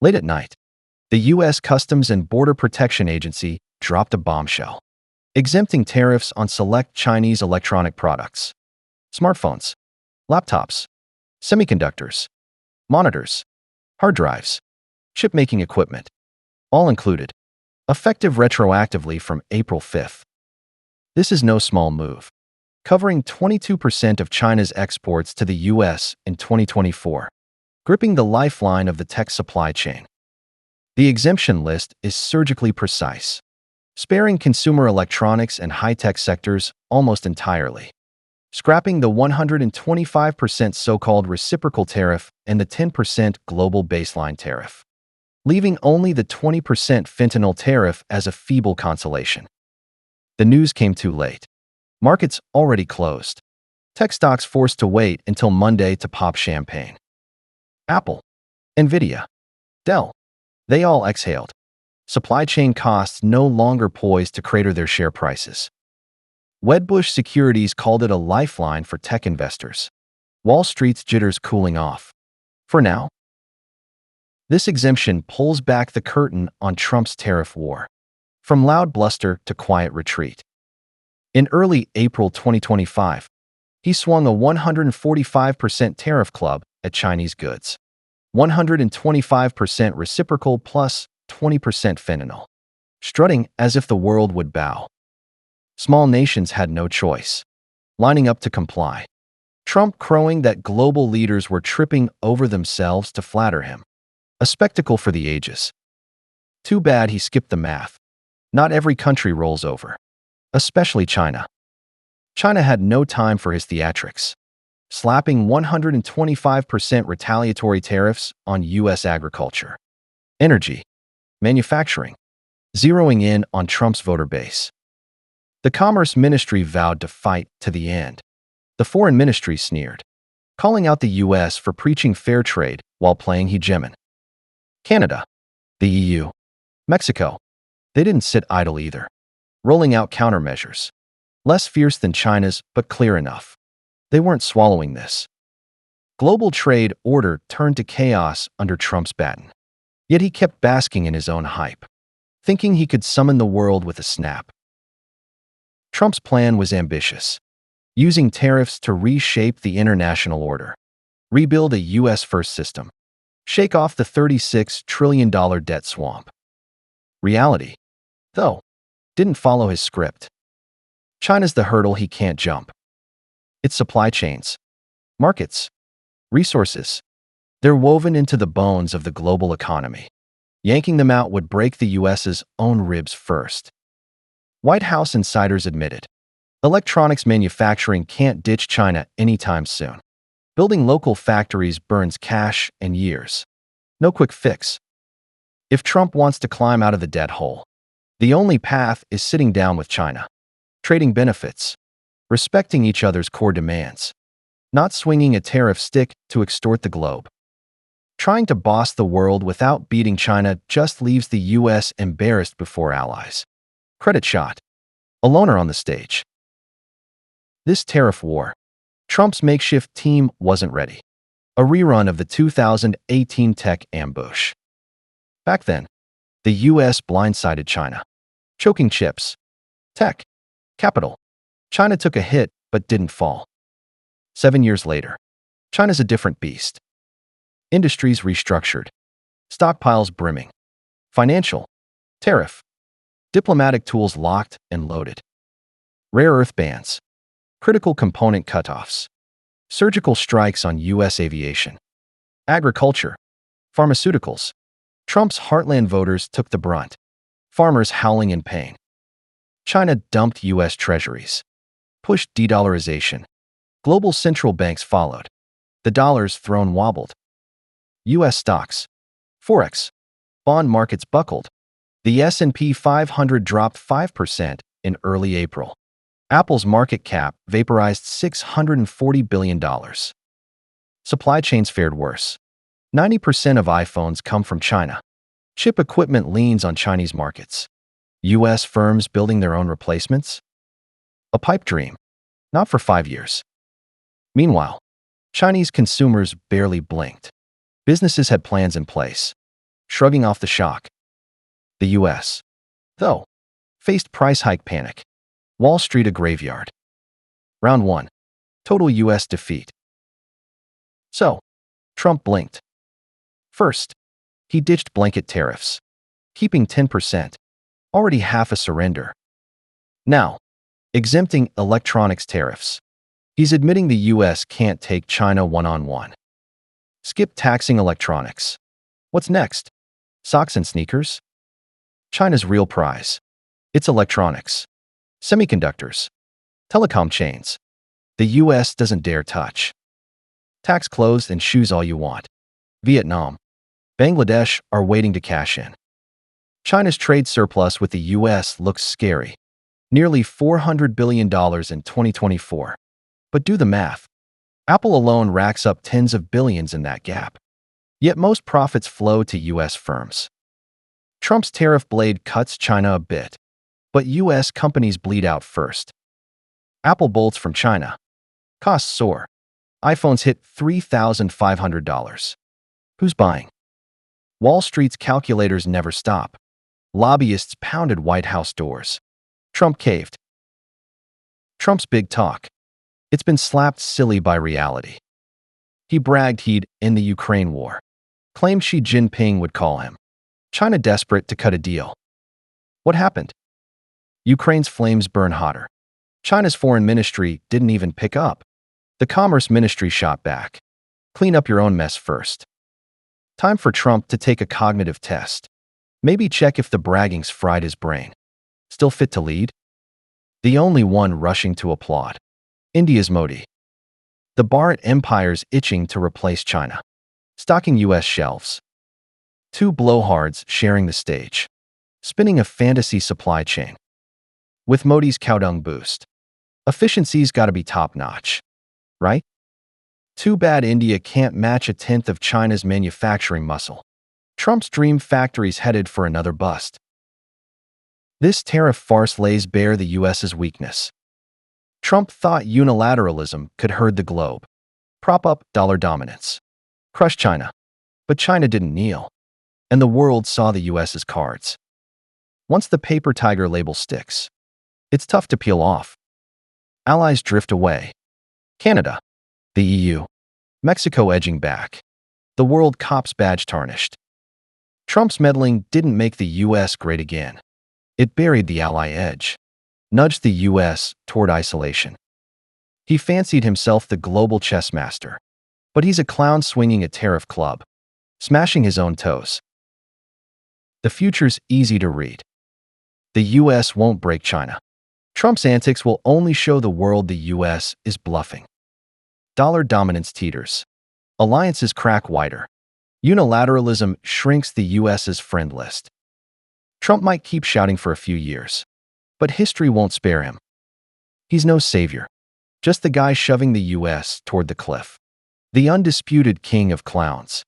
Late at night, the U.S. Customs and Border Protection Agency dropped a bombshell, exempting tariffs on select Chinese electronic products, smartphones, laptops, semiconductors, monitors, hard drives, chip-making equipment, all included, effective retroactively from April 5th. This is no small move, covering 22% of China's exports to the U.S. in 2024, gripping the lifeline of the tech supply chain. The exemption list is surgically precise, sparing consumer electronics and high-tech sectors almost entirely, scrapping the 125% so-called reciprocal tariff and the 10% global baseline tariff, leaving only the 20% fentanyl tariff as a feeble consolation. The news came too late. Markets already closed. Tech stocks forced to wait until Monday to pop champagne. Apple, Nvidia, Dell, they all exhaled. Supply chain costs no longer poised to crater their share prices. Wedbush Securities called it a lifeline for tech investors. Wall Street's jitters cooling off. For now, this exemption pulls back the curtain on Trump's tariff war, from loud bluster to quiet retreat. In early April 2025, he swung a 145% tariff club at Chinese goods, 125% reciprocal plus 20% fentanyl, strutting as if the world would bow. Small nations had no choice, lining up to comply. Trump crowing that global leaders were tripping over themselves to flatter him. A spectacle for the ages. Too bad he skipped the math. Not every country rolls over, especially China. China had no time for his theatrics, slapping 125% retaliatory tariffs on U.S. agriculture, energy, manufacturing, zeroing in on Trump's voter base. The Commerce Ministry vowed to fight to the end. The Foreign Ministry sneered, calling out the U.S. for preaching fair trade while playing hegemon. Canada, the EU, Mexico, they didn't sit idle either, rolling out countermeasures. Less fierce than China's, but clear enough. They weren't swallowing this. Global trade order turned to chaos under Trump's baton. Yet he kept basking in his own hype, thinking he could summon the world with a snap. Trump's plan was ambitious, using tariffs to reshape the international order, rebuild a U.S.-first system, shake off the $36 trillion debt swamp. Reality, though, didn't follow his script. China's the hurdle he can't jump. Its supply chains, markets, resources, they're woven into the bones of the global economy. Yanking them out would break the U.S.'s own ribs first. White House insiders admitted, electronics manufacturing can't ditch China anytime soon. Building local factories burns cash and years. No quick fix. If Trump wants to climb out of the debt hole, the only path is sitting down with China, trading benefits, respecting each other's core demands, not swinging a tariff stick to extort the globe. Trying to boss the world without beating China just leaves the U.S. embarrassed before allies. Credit shot. A loner on the stage. This tariff war, Trump's makeshift team wasn't ready. A rerun of the 2018 tech ambush. Back then, the U.S. blindsided China, choking chips, tech, capital. China took a hit but didn't fall. 7 years later, China's a different beast. Industries restructured, stockpiles brimming, financial, tariff, diplomatic tools locked and loaded, rare earth bans, critical component cutoffs, surgical strikes on U.S. aviation, agriculture, pharmaceuticals. Trump's heartland voters took the brunt, farmers howling in pain. China dumped U.S. treasuries, pushed de-dollarization. Global central banks followed. The dollar's throne wobbled. U.S. stocks, forex, bond markets buckled. The S&P 500 dropped 5% in early April. Apple's market cap vaporized $640 billion. Supply chains fared worse. 90% of iPhones come from China. Chip equipment leans on Chinese markets. U.S. firms building their own replacements? A pipe dream. Not for 5 years. Meanwhile, Chinese consumers barely blinked. Businesses had plans in place. shrugging off the shock. The U.S., though, faced price hike panic. Wall Street a graveyard. Round 1. Total U.S. defeat. So, Trump blinked. First, he ditched blanket tariffs, keeping 10%, already half a surrender. Now, exempting electronics tariffs. He's admitting the U.S. can't take China one-on-one. Skip taxing electronics. What's next? Socks and sneakers? China's real prize. It's electronics, semiconductors, telecom chains. The U.S. doesn't dare touch. Tax clothes and shoes all you want. Vietnam, Bangladesh are waiting to cash in. China's trade surplus with the U.S. looks scary. Nearly $400 billion in 2024. But do the math. Apple alone racks up tens of billions in that gap. Yet most profits flow to U.S. firms. Trump's tariff blade cuts China a bit, but U.S. companies bleed out first. Apple bolts from China. Costs soar. iPhones hit $3,500. Who's buying? Wall Street's calculators never stop. Lobbyists pounded White House doors. Trump caved. Trump's big talk. It's been slapped silly by reality. He bragged he'd end the Ukraine war. Claimed Xi Jinping would call him. China desperate to cut a deal. What happened? Ukraine's flames burn hotter. China's foreign ministry didn't even pick up. The Commerce Ministry shot back. Clean up your own mess first. Time for Trump to take a cognitive test. Maybe check if the bragging's fried his brain. Still fit to lead? The only one rushing to applaud. India's Modi. The Bharat Empire's itching to replace China. Stocking U.S. shelves. Two blowhards sharing the stage. Spinning a fantasy supply chain. With Modi's cowdung boost. Efficiency's gotta be top-notch. Right? Too bad India can't match a tenth of China's manufacturing muscle. Trump's dream factory's headed for another bust. This tariff farce lays bare the U.S.'s weakness. Trump thought unilateralism could herd the globe, prop up dollar dominance, crush China. But China didn't kneel, and the world saw the U.S.'s cards. Once the paper tiger label sticks, it's tough to peel off. Allies drift away. Canada, the EU, Mexico edging back. The world cops badge tarnished. Trump's meddling didn't make the U.S. great again. It buried the ally edge, nudged the U.S. toward isolation. He fancied himself the global chess master, but he's a clown swinging a tariff club, smashing his own toes. The future's easy to read. The U.S. won't break China. Trump's antics will only show the world the U.S. is bluffing. Dollar dominance teeters. Alliances crack wider. Unilateralism shrinks the U.S.'s friend list. Trump might keep shouting for a few years, but history won't spare him. He's no savior, just the guy shoving the U.S. toward the cliff. The undisputed king of clowns.